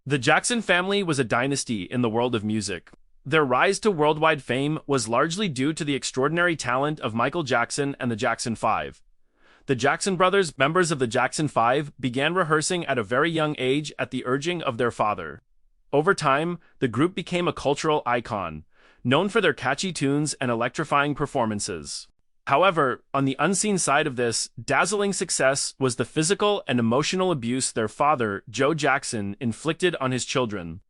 The Jackson family was a dynasty in the world of music. Their rise to worldwide fame was largely due to the extraordinary talent of Michael Jackson and the Jackson 5. The Jackson brothers, members of the Jackson 5, began rehearsing at a very young age at the urging of their father. Over time, the group became a cultural icon, known for their catchy tunes and electrifying performances. However, on the unseen side of this dazzling success was the physical and emotional abuse their father, Joe Jackson, inflicted on his children.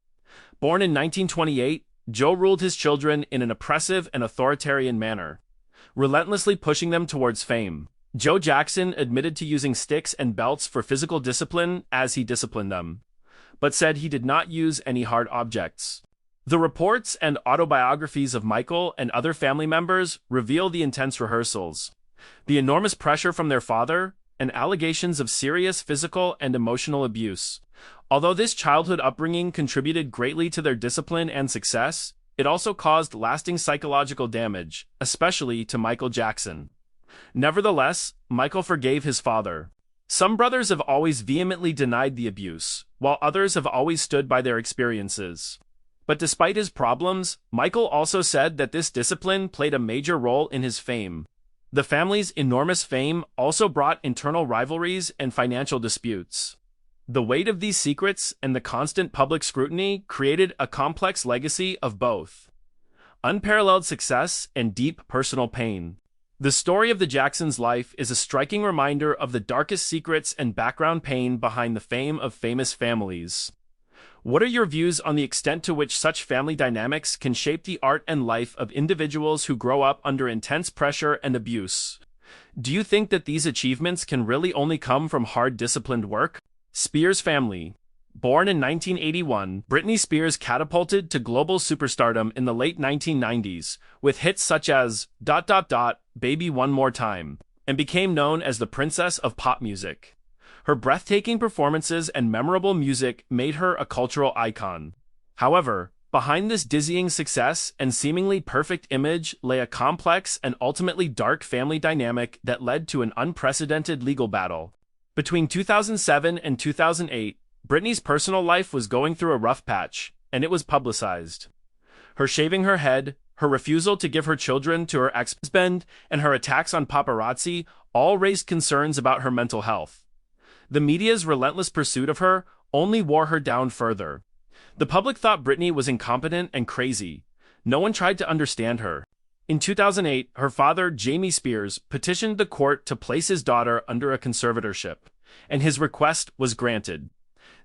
Born in 1928, Joe ruled his children in an oppressive and authoritarian manner, relentlessly pushing them towards fame. Joe Jackson admitted to using sticks and belts for physical discipline as he disciplined them, but said he did not use any hard objects. The reports and autobiographies of Michael and other family members reveal the intense rehearsals, the enormous pressure from their father, and allegations of serious physical and emotional abuse. Although this childhood upbringing contributed greatly to their discipline and success, it also caused lasting psychological damage, especially to Michael Jackson. Nevertheless, Michael forgave his father. Some brothers have always vehemently denied the abuse, while others have always stood by their experiences. But despite his problems, Michael also said that this discipline played a major role in his fame. The family's enormous fame also brought internal rivalries and financial disputes. The weight of these secrets and the constant public scrutiny created a complex legacy of both unparalleled success and deep personal pain. The story of the Jacksons' life is a striking reminder of the darkest secrets and background pain behind the fame of famous families. What are your views on the extent to which such family dynamics can shape the art and life of individuals who grow up under intense pressure and abuse? Do you think that these achievements can really only come from hard disciplined work? Spears Family. Born in 1981, Britney Spears catapulted to global superstardom in the late 1990s, with hits such as Baby One More Time, and became known as the Princess of Pop Music. Her breathtaking performances and memorable music made her a cultural icon. However, behind this dizzying success and seemingly perfect image lay a complex and ultimately dark family dynamic that led to an unprecedented legal battle. Between 2007 and 2008, Britney's personal life was going through a rough patch, and it was publicized. Her shaving her head, her refusal to give her children to her ex-husband, and her attacks on paparazzi all raised concerns about her mental health. The media's relentless pursuit of her only wore her down further. The public thought Britney was incompetent and crazy. No one tried to understand her. In 2008, her father, Jamie Spears, petitioned the court to place his daughter under a conservatorship, and his request was granted.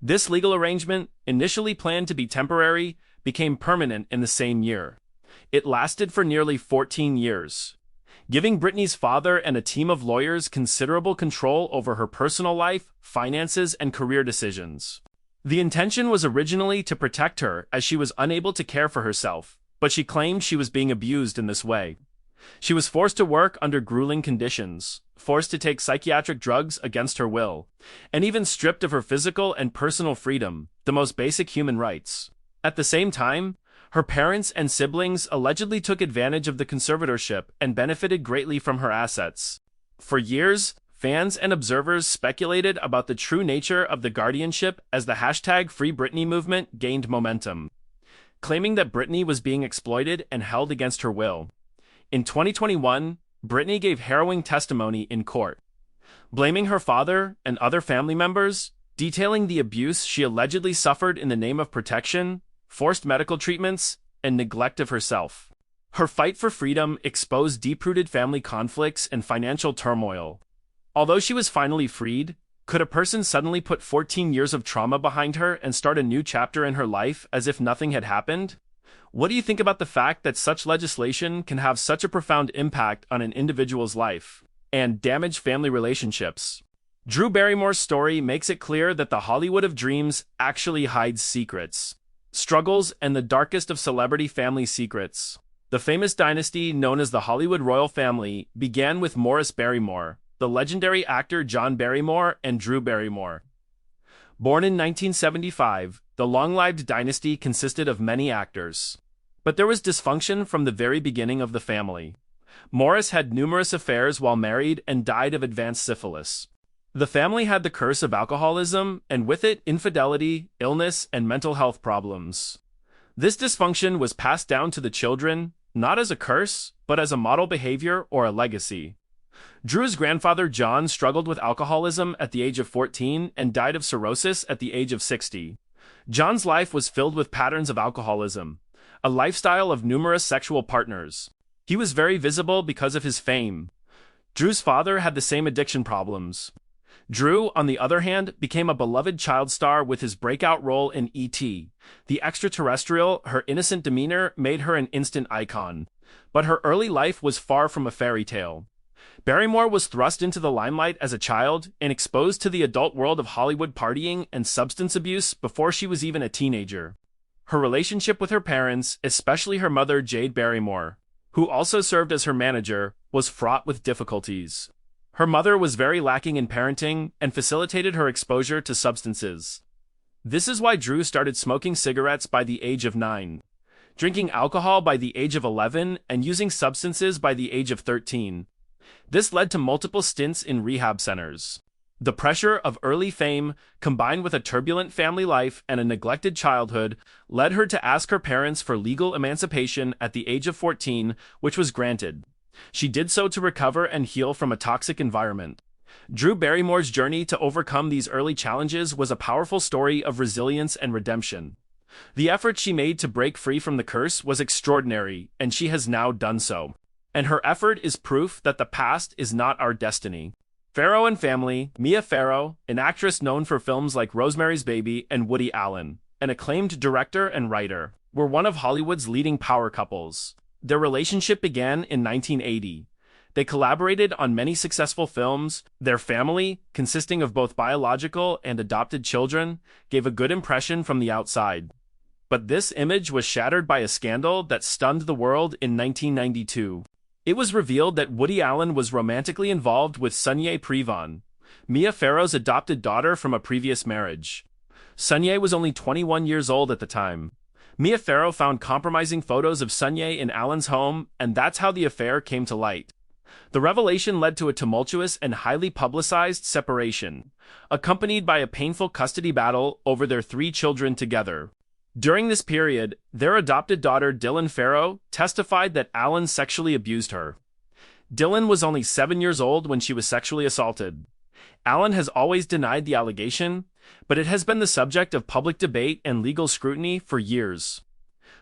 This legal arrangement, initially planned to be temporary, became permanent in the same year. It lasted for nearly 14 years, giving Britney's father and a team of lawyers considerable control over her personal life, finances, and career decisions. The intention was originally to protect her as she was unable to care for herself, but she claimed she was being abused in this way. She was forced to work under grueling conditions, forced to take psychiatric drugs against her will, and even stripped of her physical and personal freedom, the most basic human rights. At the same time, her parents and siblings allegedly took advantage of the conservatorship and benefited greatly from her assets. For years, fans and observers speculated about the true nature of the guardianship as the #FreeBritney movement gained momentum, claiming that Britney was being exploited and held against her will. In 2021, Britney gave harrowing testimony in court, blaming her father and other family members, detailing the abuse she allegedly suffered in the name of protection, forced medical treatments, and neglect of herself. Her fight for freedom exposed deep-rooted family conflicts and financial turmoil. Although she was finally freed, could a person suddenly put 14 years of trauma behind her and start a new chapter in her life as if nothing had happened? What do you think about the fact that such legislation can have such a profound impact on an individual's life and damage family relationships? Drew Barrymore's story makes it clear that the Hollywood of dreams actually hides secrets, struggles, and the darkest of celebrity family secrets. The famous dynasty known as the Hollywood royal family began with Morris Barrymore, the legendary actor John Barrymore, and Drew Barrymore. Born in 1975, the long-lived dynasty consisted of many actors. But there was dysfunction from the very beginning of the family. Morris had numerous affairs while married and died of advanced syphilis. The family had the curse of alcoholism, and with it, infidelity, illness, and mental health problems. This dysfunction was passed down to the children, not as a curse, but as a model behavior or a legacy. Drew's grandfather John struggled with alcoholism at the age of 14 and died of cirrhosis at the age of 60. John's life was filled with patterns of alcoholism, a lifestyle of numerous sexual partners. He was very visible because of his fame. Drew's father had the same addiction problems. Drew, on the other hand, became a beloved child star with his breakout role in E.T. The extraterrestrial, her innocent demeanor made her an instant icon. But her early life was far from a fairy tale. Barrymore was thrust into the limelight as a child and exposed to the adult world of Hollywood partying and substance abuse before she was even a teenager. Her relationship with her parents, especially her mother Jade Barrymore, who also served as her manager, was fraught with difficulties. Her mother was very lacking in parenting and facilitated her exposure to substances. This is why Drew started smoking cigarettes by the age of 9, drinking alcohol by the age of 11, and using substances by the age of 13. This led to multiple stints in rehab centers. The pressure of early fame, combined with a turbulent family life and a neglected childhood, led her to ask her parents for legal emancipation at the age of 14, which was granted. She did so to recover and heal from a toxic environment. Drew Barrymore's journey to overcome these early challenges was a powerful story of resilience and redemption. The effort she made to break free from the curse was extraordinary, and she has now done so. And her effort is proof that the past is not our destiny. Farrow and Family. Mia Farrow, an actress known for films like Rosemary's Baby and Woody Allen, an acclaimed director and writer, were one of Hollywood's leading power couples. Their relationship began in 1980. They collaborated on many successful films. Their family, consisting of both biological and adopted children, gave a good impression from the outside. But this image was shattered by a scandal that stunned the world in 1992. It was revealed that Woody Allen was romantically involved with Sunye Prevon, Mia Farrow's adopted daughter from a previous marriage. Sunye was only 21 years old at the time. Mia Farrow found compromising photos of Sunye in Allen's home, and that's how the affair came to light. The revelation led to a tumultuous and highly publicized separation, accompanied by a painful custody battle over their 3 children together. During this period, their adopted daughter Dylan Farrow testified that Allen sexually abused her. Dylan was only 7 years old when she was sexually assaulted. Allen has always denied the allegation, but it has been the subject of public debate and legal scrutiny for years.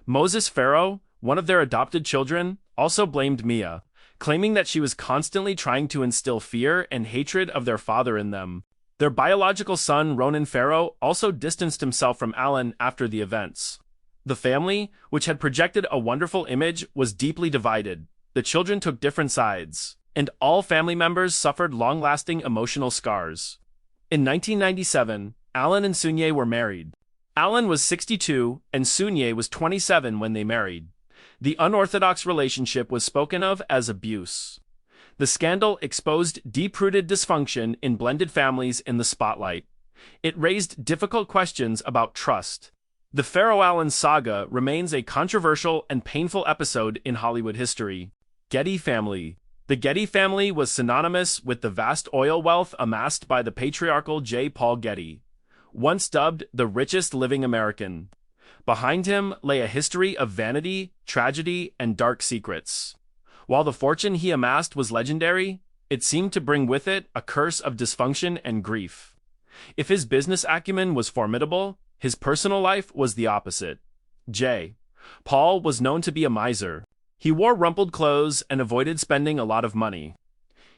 Moses Farrow, one of their adopted children, also blamed Mia, claiming that she was constantly trying to instill fear and hatred of their father in them. Their biological son, Ronan Farrow, also distanced himself from Allen after the events. The family, which had projected a wonderful image, was deeply divided. The children took different sides, and all family members suffered long-lasting emotional scars. In 1997, Allen and Sunye were married. Allen was 62, and Sunye was 27 when they married. The unorthodox relationship was spoken of as abuse. The scandal exposed deep-rooted dysfunction in blended families in the spotlight. It raised difficult questions about trust. The Farrow-Allen saga remains a controversial and painful episode in Hollywood history. Getty Family. The Getty family was synonymous with the vast oil wealth amassed by the patriarchal J. Paul Getty, once dubbed the richest living American. Behind him lay a history of vanity, tragedy, and dark secrets. While the fortune he amassed was legendary, it seemed to bring with it a curse of dysfunction and grief. If his business acumen was formidable, his personal life was the opposite. J. Paul was known to be a miser. He wore rumpled clothes and avoided spending a lot of money.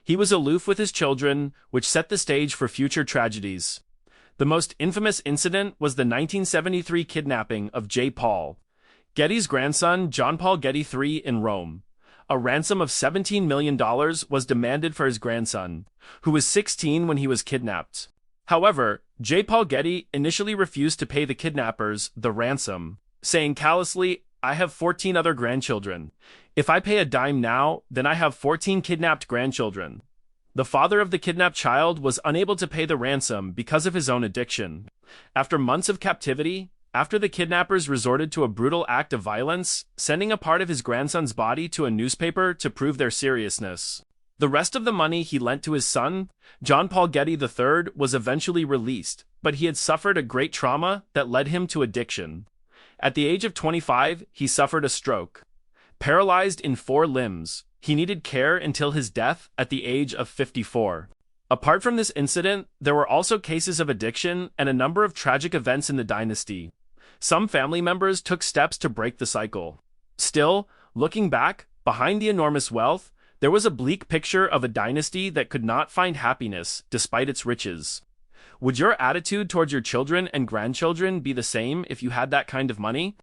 He was aloof with his children, which set the stage for future tragedies. The most infamous incident was the 1973 kidnapping of J. Paul, Getty's grandson John Paul Getty III in Rome. A ransom of $17 million was demanded for his grandson, who was 16 when he was kidnapped. However, J. Paul Getty initially refused to pay the kidnappers the ransom, saying callously, "I have 14 other grandchildren. If I pay a dime now, then I have 14 kidnapped grandchildren." The father of the kidnapped child was unable to pay the ransom because of his own addiction. After months of captivity, after the kidnappers resorted to a brutal act of violence, sending a part of his grandson's body to a newspaper to prove their seriousness, The rest of the money he lent to his son, John Paul Getty III, was eventually released, but he had suffered a great trauma that led him to addiction. At the age of 25, he suffered a stroke. Paralyzed in 4 limbs, he needed care until his death at the age of 54. Apart from this incident, there were also cases of addiction and a number of tragic events in the dynasty. Some family members took steps to break the cycle. Still, looking back, behind the enormous wealth, there was a bleak picture of a dynasty that could not find happiness despite its riches. Would your attitude towards your children and grandchildren be the same if you had that kind of money?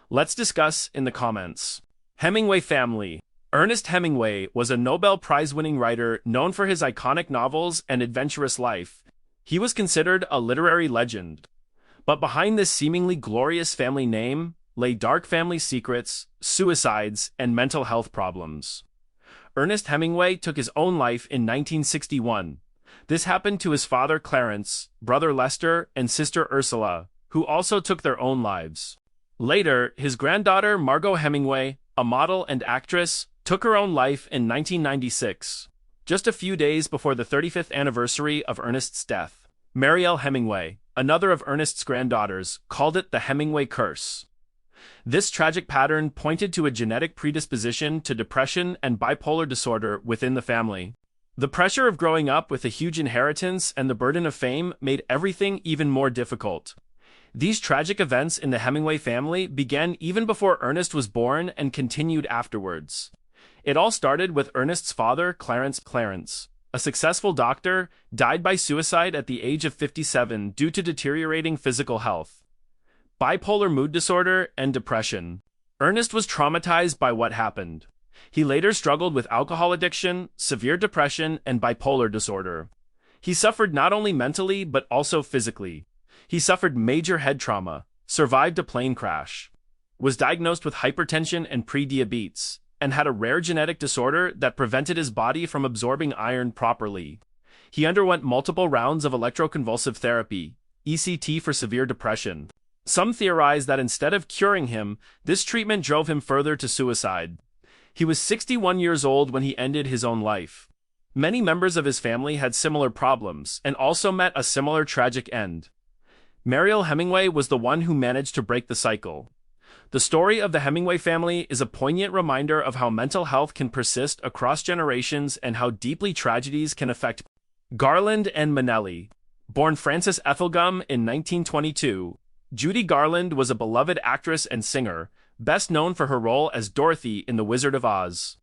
Let's discuss in the comments. Hemingway Family. Ernest Hemingway was a Nobel Prize-winning writer known for his iconic novels and adventurous life. He was considered a literary legend. But behind this seemingly glorious family name lay dark family secrets, suicides, and mental health problems. Ernest Hemingway took his own life in 1961. This happened to his father Clarence, brother Lester, and sister Ursula, who also took their own lives. Later, his granddaughter Margot Hemingway, a model and actress, took her own life in 1996, just a few days before the 35th anniversary of Ernest's death. Marielle Hemingway, another of Ernest's granddaughters, called it the Hemingway curse. This tragic pattern pointed to a genetic predisposition to depression and bipolar disorder within the family. The pressure of growing up with a huge inheritance and the burden of fame made everything even more difficult. These tragic events in the Hemingway family began even before Ernest was born and continued afterwards. It all started with Ernest's father, Clarence, a successful doctor, died by suicide at the age of 57 due to deteriorating physical health, bipolar mood disorder, and depression. Ernest was traumatized by what happened. He later struggled with alcohol addiction, severe depression, and bipolar disorder. He suffered not only mentally but also physically. He suffered major head trauma, survived a plane crash, was diagnosed with hypertension and prediabetes, and had a rare genetic disorder that prevented his body from absorbing iron properly. He underwent multiple rounds of electroconvulsive therapy, ECT, for severe depression. Some theorize that instead of curing him, this treatment drove him further to suicide. He was 61 years old when he ended his own life. Many members of his family had similar problems and also met a similar tragic end. Marielle Hemingway was the one who managed to break the cycle. The story of the Hemingway family is a poignant reminder of how mental health can persist across generations and how deeply tragedies can affect. Garland and Minnelli. Born Frances Ethelgum in 1922, Judy Garland was a beloved actress and singer, best known for her role as Dorothy in The Wizard of Oz.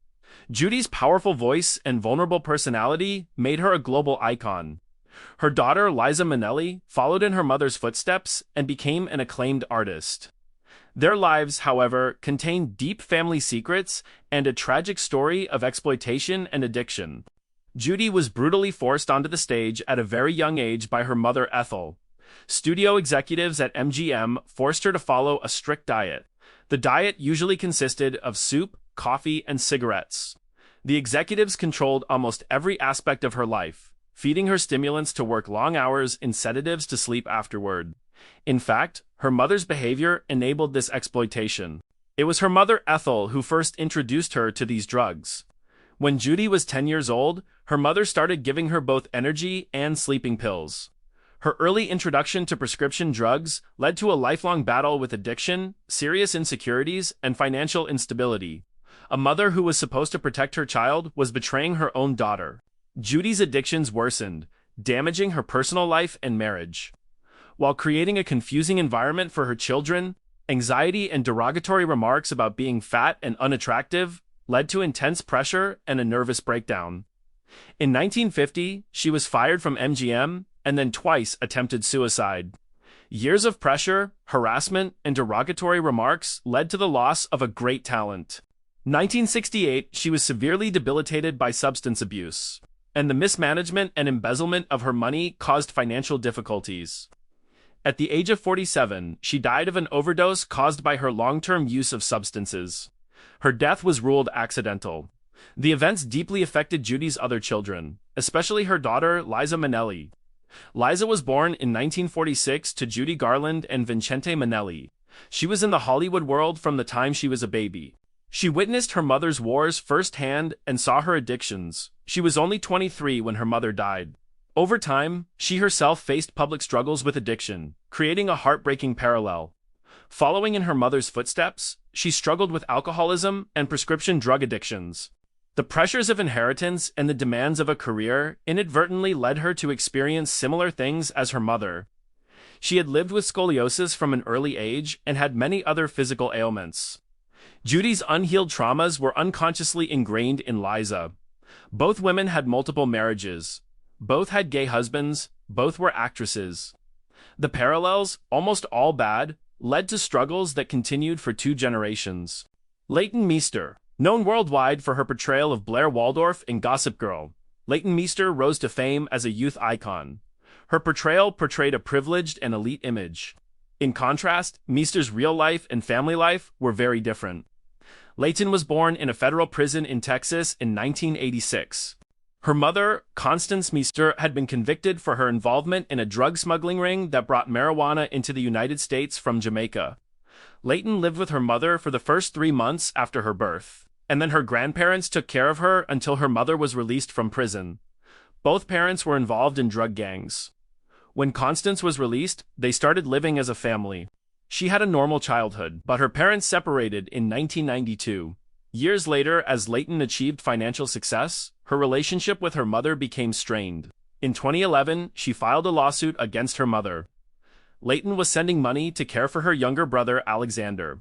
Judy's powerful voice and vulnerable personality made her a global icon. Her daughter, Liza Minnelli, followed in her mother's footsteps and became an acclaimed artist. Their lives, however, contained deep family secrets and a tragic story of exploitation and addiction. Judy was brutally forced onto the stage at a very young age by her mother Ethel. Studio executives at MGM forced her to follow a strict diet. The diet usually consisted of soup, coffee, and cigarettes. The executives controlled almost every aspect of her life, feeding her stimulants to work long hours and sedatives to sleep afterward. In fact, her mother's behavior enabled this exploitation. It was her mother Ethel who first introduced her to these drugs. When Judy was 10 years old, her mother started giving her both energy and sleeping pills. Her early introduction to prescription drugs led to a lifelong battle with addiction, serious insecurities, and financial instability. A mother who was supposed to protect her child was betraying her own daughter. Judy's addictions worsened, damaging her personal life and marriage. While creating a confusing environment for her children, anxiety and derogatory remarks about being fat and unattractive led to intense pressure and a nervous breakdown. In 1950, she was fired from MGM and then twice attempted suicide. Years of pressure, harassment, and derogatory remarks led to the loss of a great talent. 1968, she was severely debilitated by substance abuse, and the mismanagement and embezzlement of her money caused financial difficulties. At the age of 47, she died of an overdose caused by her long-term use of substances. Her death was ruled accidental. The events deeply affected Judy's other children, especially her daughter, Liza Minnelli. Liza was born in 1946 to Judy Garland and Vincente Minnelli. She was in the Hollywood world from the time she was a baby. She witnessed her mother's wars firsthand and saw her addictions. She was only 23 when her mother died. Over time, she herself faced public struggles with addiction, creating a heartbreaking parallel. Following in her mother's footsteps, she struggled with alcoholism and prescription drug addictions. The pressures of inheritance and the demands of a career inadvertently led her to experience similar things as her mother. She had lived with scoliosis from an early age and had many other physical ailments. Judy's unhealed traumas were unconsciously ingrained in Liza. Both women had multiple marriages. Both had gay husbands. Both were actresses. The parallels, almost all bad, led to struggles that continued for 2 generations. Leighton Meester, known worldwide for her portrayal of Blair Waldorf in Gossip Girl, Leighton Meester rose to fame as a youth icon. Her portrayal portrayed a privileged and elite image. In contrast, Meester's real life and family life were very different. Leighton was born in a federal prison in Texas in 1986. Her mother, Constance Meester, had been convicted for her involvement in a drug smuggling ring that brought marijuana into the United States from Jamaica. Leighton lived with her mother for the first 3 months after her birth, and then her grandparents took care of her until her mother was released from prison. Both parents were involved in drug gangs. When Constance was released, they started living as a family. She had a normal childhood, but her parents separated in 1992. Years later, as Leighton achieved financial success, her relationship with her mother became strained. In 2011, she filed a lawsuit against her mother. Leighton was sending money to care for her younger brother, Alexander,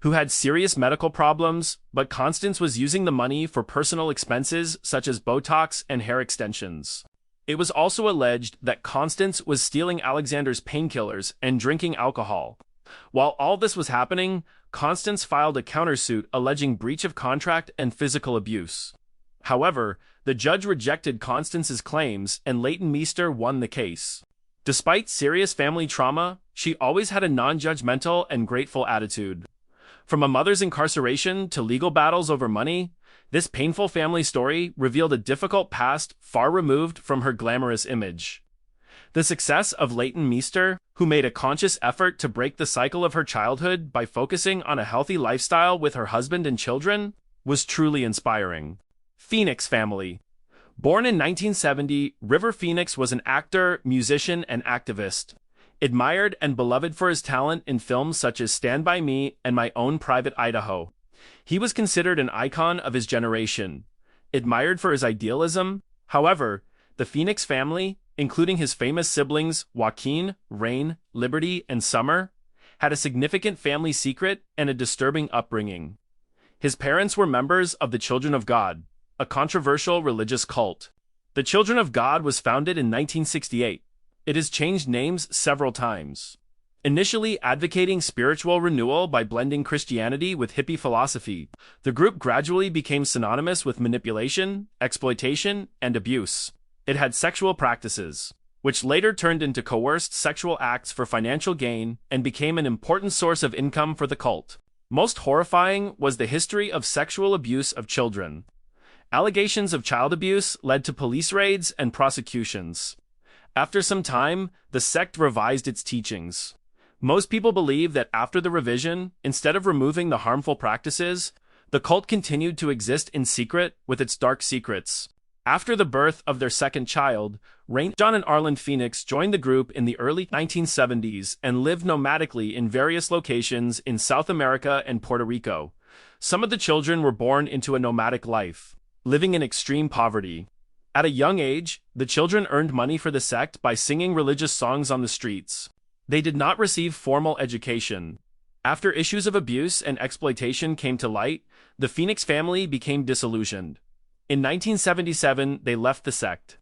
who had serious medical problems, but Constance was using the money for personal expenses such as Botox and hair extensions. It was also alleged that Constance was stealing Alexander's painkillers and drinking alcohol. While all this was happening, Constance filed a countersuit alleging breach of contract and physical abuse. However, the judge rejected Constance's claims and Leighton Meester won the case. Despite serious family trauma, she always had a non-judgmental and grateful attitude. From a mother's incarceration to legal battles over money, this painful family story revealed a difficult past far removed from her glamorous image. The success of Leighton Meester, who made a conscious effort to break the cycle of her childhood by focusing on a healthy lifestyle with her husband and children, was truly inspiring. Phoenix Family. Born in 1970, River Phoenix was an actor, musician, and activist. Admired and beloved for his talent in films such as Stand By Me and My Own Private Idaho. He was considered an icon of his generation. Admired for his idealism, however, the Phoenix family, including his famous siblings Joaquin, Rain, Liberty, and Summer, had a significant family secret and a disturbing upbringing. His parents were members of the Children of God, a controversial religious cult. The Children of God was founded in 1968. It has changed names several times. Initially advocating spiritual renewal by blending Christianity with hippie philosophy, the group gradually became synonymous with manipulation, exploitation, and abuse. It had sexual practices, which later turned into coerced sexual acts for financial gain and became an important source of income for the cult. Most horrifying was the history of sexual abuse of children. Allegations of child abuse led to police raids and prosecutions. After some time, the sect revised its teachings. Most people believe that after the revision, instead of removing the harmful practices, the cult continued to exist in secret with its dark secrets. After the birth of their second child, Rain, John, and Arlen Phoenix joined the group in the early 1970s and lived nomadically in various locations in South America and Puerto Rico. Some of the children were born into a nomadic life, living in extreme poverty. At a young age, the children earned money for the sect by singing religious songs on the streets. They did not receive formal education. After issues of abuse and exploitation came to light, the Phoenix family became disillusioned. In 1977, they left the sect.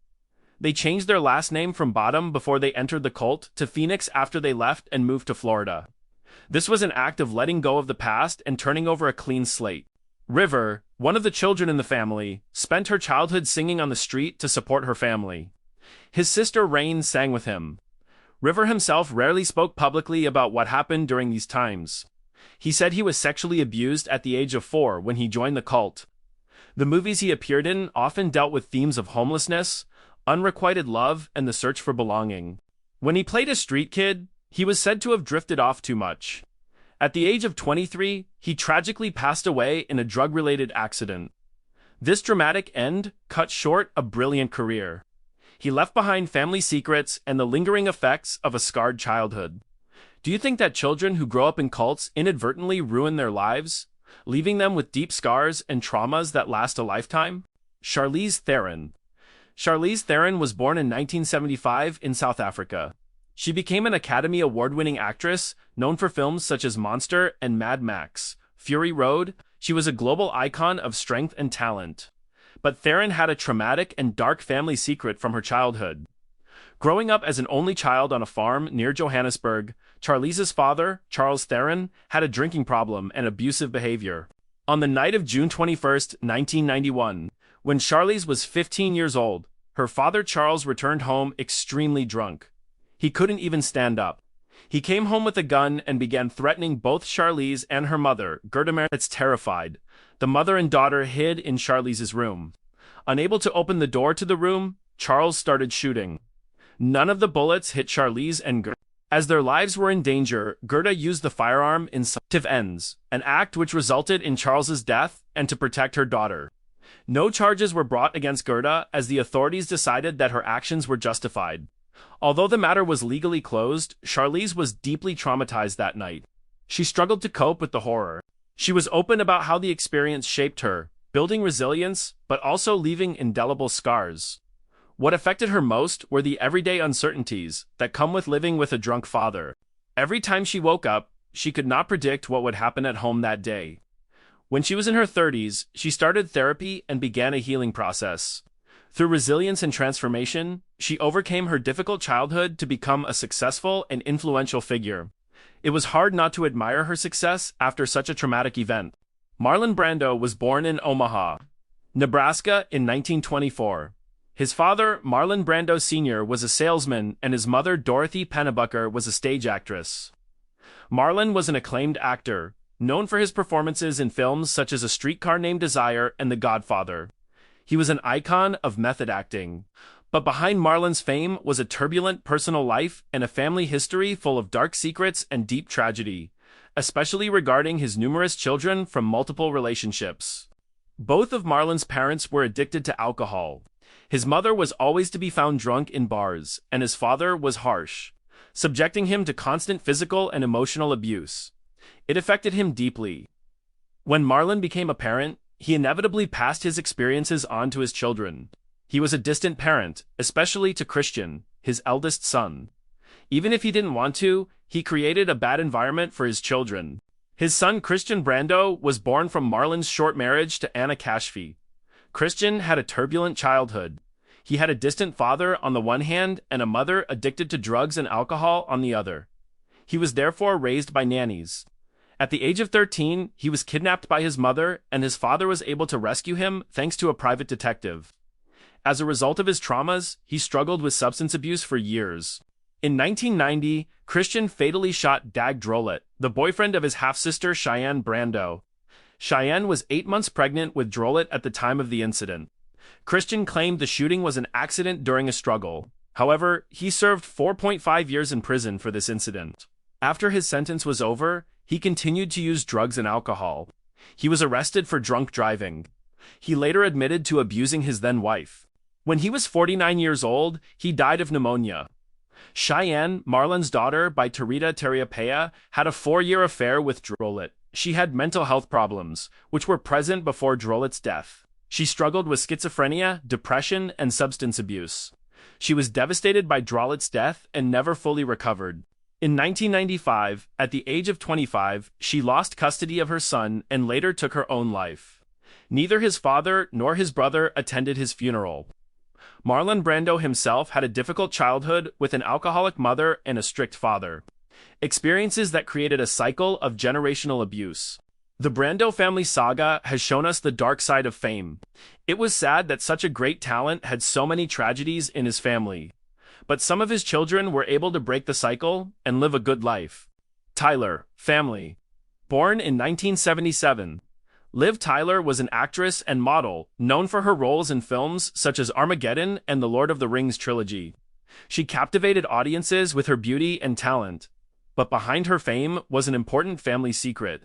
They changed their last name from Bottom before they entered the cult to Phoenix after they left and moved to Florida. This was an act of letting go of the past and turning over a clean slate. River, one of the children in the family, spent her childhood singing on the street to support her family. His sister Rain sang with him. River himself rarely spoke publicly about what happened during these times. He said he was sexually abused at the age of 4 when he joined the cult. The movies he appeared in often dealt with themes of homelessness, unrequited love, and the search for belonging. When he played a street kid, he was said to have drifted off too much. At the age of 23, he tragically passed away in a drug-related accident. This dramatic end cut short a brilliant career. He left behind family secrets and the lingering effects of a scarred childhood. Do you think that children who grow up in cults inadvertently ruin their lives, leaving them with deep scars and traumas that last a lifetime? Charlize Theron. Charlize Theron was born in 1975 in South Africa. She became an Academy Award-winning actress, known for films such as Monster and Mad Max. Fury Road. She was a global icon of strength and talent. But Theron had a traumatic and dark family secret from her childhood. Growing up as an only child on a farm near Johannesburg, Charlize's father, Charles Theron, had a drinking problem and abusive behavior. On the night of June 21, 1991, when Charlize was 15 years old, her father Charles returned home extremely drunk. He couldn't even stand up. He came home with a gun and began threatening both Charlize and her mother, Gerda. Terrified, the mother and daughter hid in Charlize's room. Unable to open the door to the room, Charles started shooting. None of the bullets hit Charlize and Gerda. As their lives were in danger, Gerda used the firearm in self-defense ends, an act which resulted in Charles's death and to protect her daughter. No charges were brought against Gerda as the authorities decided that her actions were justified. Although the matter was legally closed, Charlize was deeply traumatized that night. She struggled to cope with the horror. She was open about how the experience shaped her, building resilience, but also leaving indelible scars. What affected her most were the everyday uncertainties that come with living with a drunk father. Every time she woke up, she could not predict what would happen at home that day. When she was in her 30s, she started therapy and began a healing process. Through resilience and transformation, she overcame her difficult childhood to become a successful and influential figure. It was hard not to admire her success after such a traumatic event. Marlon Brando was born in Omaha, Nebraska in 1924. His father, Marlon Brando Sr., was a salesman and his mother, Dorothy Pennebucker, was a stage actress. Marlon was an acclaimed actor, known for his performances in films such as A Streetcar Named Desire and The Godfather. He was an icon of method acting. But behind Marlon's fame was a turbulent personal life and a family history full of dark secrets and deep tragedy, especially regarding his numerous children from multiple relationships. Both of Marlon's parents were addicted to alcohol. His mother was always to be found drunk in bars, and his father was harsh, subjecting him to constant physical and emotional abuse. It affected him deeply. When Marlon became a parent, he inevitably passed his experiences on to his children. He was a distant parent, especially to Christian, his eldest son. Even if he didn't want to, he created a bad environment for his children. His son Christian Brando was born from Marlon's short marriage to Anna Kashfi. Christian had a turbulent childhood. He had a distant father on the one hand and a mother addicted to drugs and alcohol on the other. He was therefore raised by nannies. At the age of 13, he was kidnapped by his mother, and his father was able to rescue him thanks to a private detective. As a result of his traumas, he struggled with substance abuse for years. In 1990, Christian fatally shot Dag Drolet, the boyfriend of his half-sister Cheyenne Brando. Cheyenne was 8 months pregnant with Drolet at the time of the incident. Christian claimed the shooting was an accident during a struggle. However, he served 4.5 years in prison for this incident. After his sentence was over, he continued to use drugs and alcohol. He was arrested for drunk driving. He later admitted to abusing his then-wife. When he was 49 years old, he died of pneumonia. Cheyenne, Marlon's daughter by Tarita Teriapea, had a 4-year affair with Drolet. She had mental health problems, which were present before Drolet's death. She struggled with schizophrenia, depression, and substance abuse. She was devastated by Drolet's death and never fully recovered. In 1995, at the age of 25, she lost custody of her son and later took her own life. Neither his father nor his brother attended his funeral. Marlon Brando himself had a difficult childhood with an alcoholic mother and a strict father. Experiences that created a cycle of generational abuse. The Brando family saga has shown us the dark side of fame. It was sad that such a great talent had so many tragedies in his family. But some of his children were able to break the cycle and live a good life. Tyler, family. Born in 1977, Liv Tyler was an actress and model known for her roles in films such as Armageddon and the Lord of the Rings trilogy. She captivated audiences with her beauty and talent. But behind her fame was an important family secret.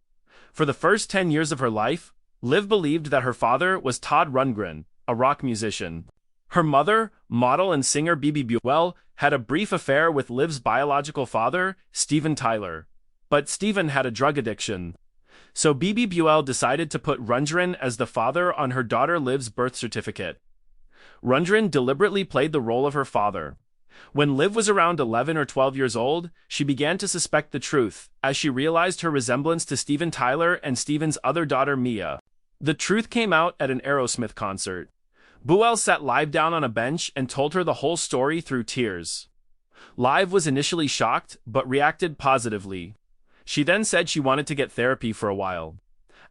For the first 10 years of her life, Liv believed that her father was Todd Rundgren, a rock musician. Her mother, model and singer Bebe Buell, had a brief affair with Liv's biological father, Steven Tyler. But Steven had a drug addiction. So Bebe Buell decided to put Rundgren as the father on her daughter Liv's birth certificate. Rundgren deliberately played the role of her father. When Liv was around 11 or 12 years old, she began to suspect the truth, as she realized her resemblance to Steven Tyler and Steven's other daughter Mia. The truth came out at an Aerosmith concert. Buell sat Liv down on a bench and told her the whole story through tears. Liv was initially shocked, but reacted positively. She then said she wanted to get therapy for a while.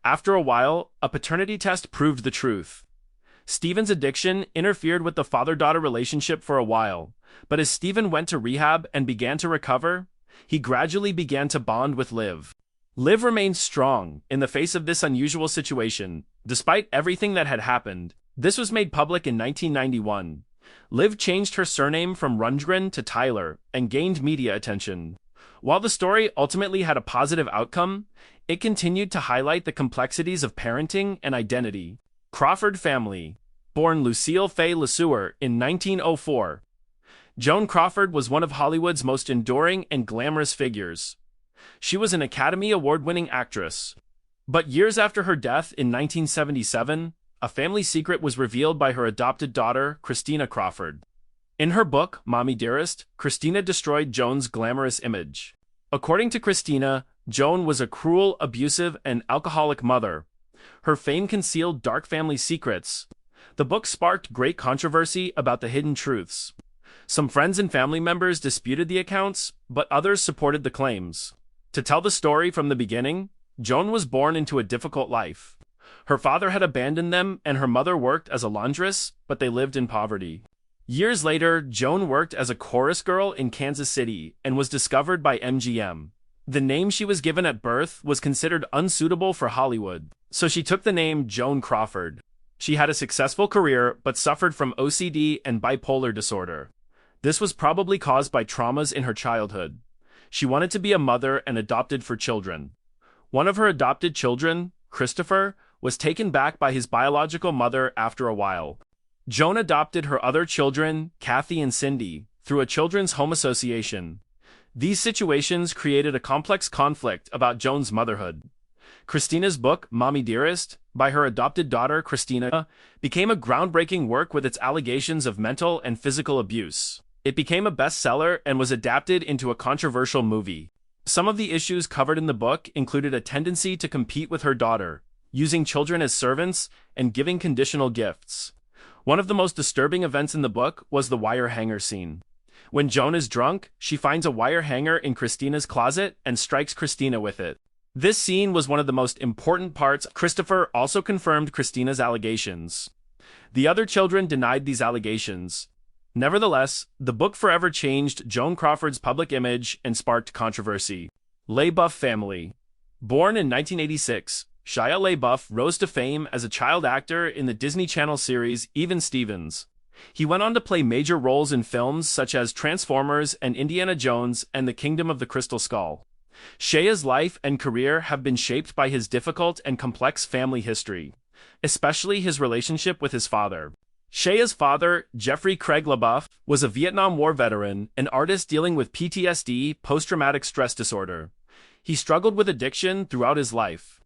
After a while, a paternity test proved the truth. Steven's addiction interfered with the father-daughter relationship for a while, but as Steven went to rehab and began to recover, he gradually began to bond with Liv. Liv remained strong in the face of this unusual situation, despite everything that had happened. This was made public in 1991. Liv changed her surname from Rundgren to Tyler and gained media attention. While the story ultimately had a positive outcome, it continued to highlight the complexities of parenting and identity. Crawford Family. Born Lucille Fay LeSueur in 1904. Joan Crawford was one of Hollywood's most enduring and glamorous figures. She was an Academy Award-winning actress. But years after her death in 1977, a family secret was revealed by her adopted daughter, Christina Crawford. In her book, Mommy Dearest, Christina destroyed Joan's glamorous image. According to Christina, Joan was a cruel, abusive, and alcoholic mother. Her fame concealed dark family secrets. The book sparked great controversy about the hidden truths. Some friends and family members disputed the accounts, but others supported the claims. To tell the story from the beginning, Joan was born into a difficult life. Her father had abandoned them and her mother worked as a laundress, but they lived in poverty. Years later, Joan worked as a chorus girl in Kansas City and was discovered by MGM. The name she was given at birth was considered unsuitable for Hollywood, so she took the name Joan Crawford. She had a successful career but suffered from OCD and bipolar disorder. This was probably caused by traumas in her childhood. She wanted to be a mother and adopted for children. One of her adopted children, Christopher, was taken back by his biological mother after a while. Joan adopted her other children, Kathy and Cindy, through a children's home association. These situations created a complex conflict about Joan's motherhood. Christina's book, Mommy Dearest, by her adopted daughter, Christina, became a groundbreaking work with its allegations of mental and physical abuse. It became a bestseller and was adapted into a controversial movie. Some of the issues covered in the book included a tendency to compete with her daughter, using children as servants, and giving conditional gifts. One of the most disturbing events in the book was the wire hanger scene. When Joan is drunk, she finds a wire hanger in Christina's closet and strikes Christina with it. This scene was one of the most important parts. Christopher also confirmed Christina's allegations. The other children denied these allegations. Nevertheless, the book forever changed Joan Crawford's public image and sparked controversy. LaBeouf Family. Born in 1986, Shia LaBeouf rose to fame as a child actor in the Disney Channel series Even Stevens. He went on to play major roles in films such as Transformers and Indiana Jones and The Kingdom of the Crystal Skull. Shia's life and career have been shaped by his difficult and complex family history, especially his relationship with his father. Shia's father, Jeffrey Craig LaBeouf, was a Vietnam War veteran, an artist dealing with PTSD, post-traumatic stress disorder. He struggled with addiction throughout his life.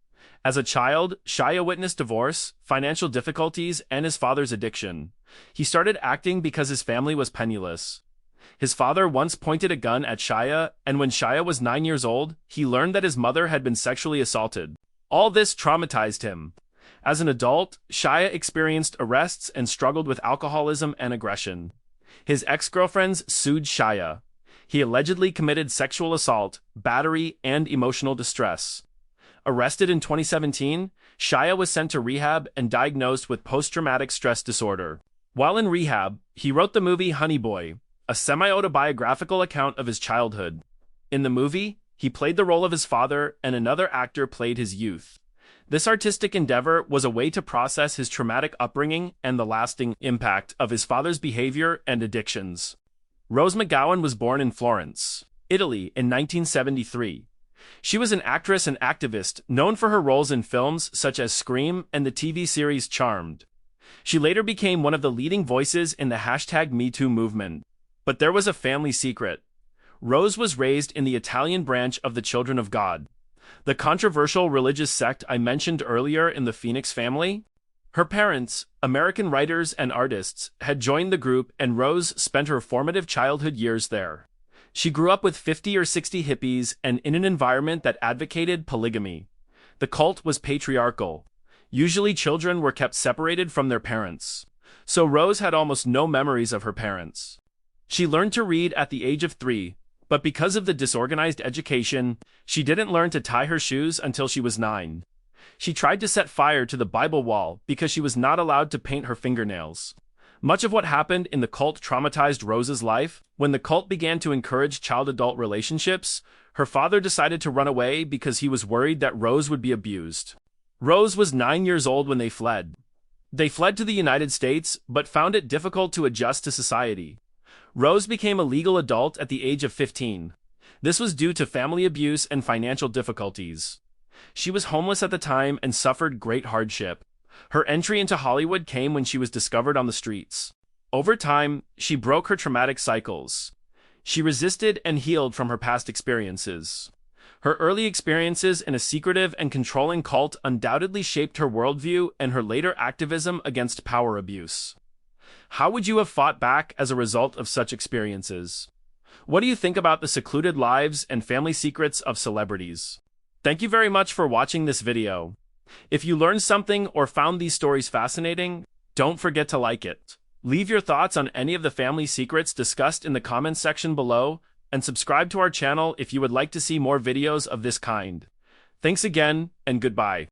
As a child, Shia witnessed divorce, financial difficulties, and his father's addiction. He started acting because his family was penniless. His father once pointed a gun at Shia, and when Shia was 9 years old, he learned that his mother had been sexually assaulted. All this traumatized him. As an adult, Shia experienced arrests and struggled with alcoholism and aggression. His ex-girlfriends sued Shia. He allegedly committed sexual assault, battery, and emotional distress. Arrested in 2017, Shia was sent to rehab and diagnosed with post-traumatic stress disorder. While in rehab, he wrote the movie Honey Boy, a semi-autobiographical account of his childhood. In the movie, he played the role of his father and another actor played his youth. This artistic endeavor was a way to process his traumatic upbringing and the lasting impact of his father's behavior and addictions. Rose McGowan was born in Florence, Italy in 1973. She was an actress and activist known for her roles in films such as Scream and the TV series Charmed. She later became one of the leading voices in the #MeToo movement. But there was a family secret. Rose was raised in the Italian branch of the Children of God, the controversial religious sect I mentioned earlier in the Phoenix family. Her parents, American writers and artists, had joined the group, and Rose spent her formative childhood years there. She grew up with 50 or 60 hippies and in an environment that advocated polygamy. The cult was patriarchal. Usually children were kept separated from their parents. So Rose had almost no memories of her parents. She learned to read at the age of 3, but because of the disorganized education, she didn't learn to tie her shoes until she was 9. She tried to set fire to the Bible wall because she was not allowed to paint her fingernails. Much of what happened in the cult traumatized Rose's life. When the cult began to encourage child-adult relationships, her father decided to run away because he was worried that Rose would be abused. Rose was 9 years old when they fled. They fled to the United States, but found it difficult to adjust to society. Rose became a legal adult at the age of 15. This was due to family abuse and financial difficulties. She was homeless at the time and suffered great hardship. Her entry into Hollywood came when she was discovered on the streets. Over time, she broke her traumatic cycles. She resisted and healed from her past experiences. Her early experiences in a secretive and controlling cult undoubtedly shaped her worldview and her later activism against power abuse. How would you have fought back as a result of such experiences? What do you think about the secluded lives and family secrets of celebrities? Thank you very much for watching this video. If you learned something or found these stories fascinating, don't forget to like it. Leave your thoughts on any of the family secrets discussed in the comments section below, and subscribe to our channel if you would like to see more videos of this kind. Thanks again, and goodbye.